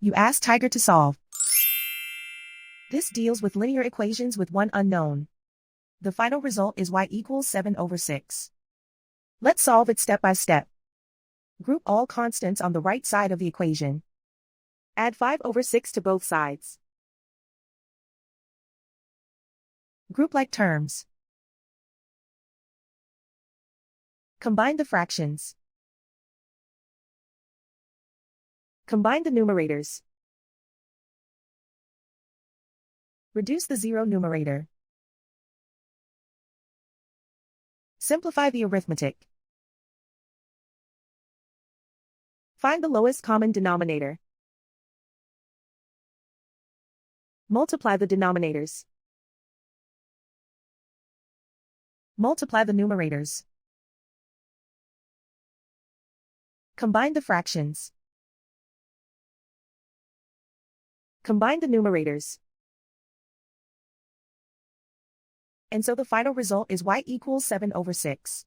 You ask Tiger to solve. This deals with linear equations with one unknown. The final result is y equals 7/6. Let's solve it step by step. Group all constants on the right side of the equation. Add 5/6 to both sides. Group like terms. Combine the fractions. Combine the numerators. Reduce the zero numerator. Simplify the arithmetic. Find the lowest common denominator. Multiply the denominators. Multiply the numerators. Combine the fractions. Combine the numerators. And so the final result is y equals 7/6.